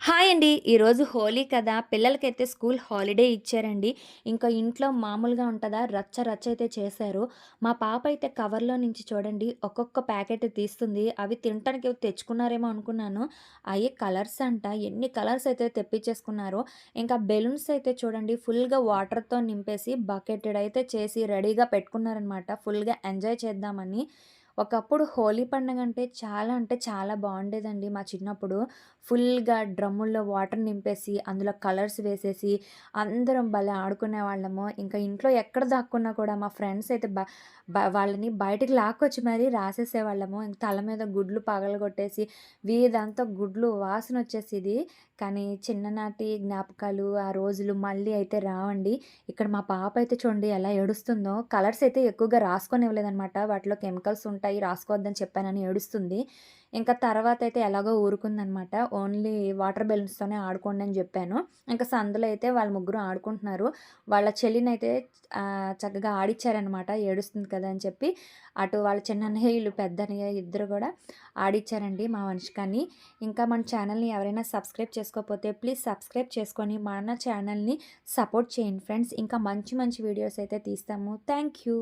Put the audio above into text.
Hi అండి. ఈరోజు హోలీ కదా! పిల్లలకైతే స్కూల్ హాలిడే ఇచ్చారండి. ఇంకా ఇంట్లో మామూలుగా ఉంటదా? రచ్చ రచ్చ అయితే చేశారు. మా పాప అయితే కవర్‌లో నుంచి చూడండి ఒక్కొక్క ప్యాకెట్ తీస్తుంది. అవి తినటానికి తెచ్చుకున్నారేమో అనుకున్నాను. అయి కలర్స్ అంట. ఎన్ని కలర్స్ అయితే తెప్పించేసుకున్నారో. ఇంకా బెలూన్స్ అయితే చూడండి ఫుల్‌గా వాటర్‌తో నింపేసి బకెటెడ్ అయితే చేసి రెడీగా పెట్టుకున్నారనమాట. ఫుల్‌గా ఎంజాయ్ చేద్దామని. ఒకప్పుడు హోలీ పండగంటే అంటే చాలా బావుండేదండి మా చిన్నప్పుడు. ఫుల్‌గా డ్రమ్ముల్లో వాటర్ నింపేసి, అందులో కలర్స్ వేసేసి, అందరం భలే ఆడుకునేవాళ్ళము. ఇంకా ఇంట్లో ఎక్కడ దాక్కున్నా కూడా మా ఫ్రెండ్స్ అయితే బ బ వాళ్ళని బయటికి లాక్కొచ్చి మరీ రాసేసేవాళ్ళము. ఇంక తల మీద గుడ్లు పగలగొట్టేసి, వీధంతా గుడ్లు వాసనొచ్చేసేది. కానీ చిన్ననాటి జ్ఞాపకాలు, ఆ రోజులు మళ్ళీ అయితే రావండి. ఇక్కడ మా పాప అయితే చూడండి ఎలా ఏడుస్తుందో. కలర్స్ అయితే ఎక్కువగా రాసుకోనివ్వలేదనమాట. వాటిలో కెమికల్స్ ఉంటాయి, రాసుకోవద్దని చెప్పానని ఏడుస్తుంది. ఇంకా తర్వాతయితే ఎలాగో ఊరుకుందనమాట. ఓన్లీ వాటర్ బెలూన్స్‌తోనే ఆడుకోండి అని జెప్పాను. ఇంకా సందులో అయితే వాళ్ళు ముగ్గురు ఆడుకుంటున్నారు. వాళ్ళ చెల్లినైతే చక్కగా ఆడిచ్చారనమాట. ఏడుస్తుంది కదా అని చెప్పి. అటు వాళ్ళ చిన్నన్నయ్య, ఈళ్ళు పెద్దన్నయ్య ఇద్దరు గూడా ఆడిచ్చారండి మా వంశికాని. ఇంకా మన ఛానల్‌ని ఎవరైనా సబ్స్క్రైబ్ చేసుకోకపోతే ప్లీజ్ సబ్స్క్రైబ్ చేసుకొని మన ఛానల్‌ని సపోర్ట్ చేయండి ఫ్రెండ్స్. ఇంకా మంచి మంచి వీడియోస్ అయితే తీస్తాము. Thank you.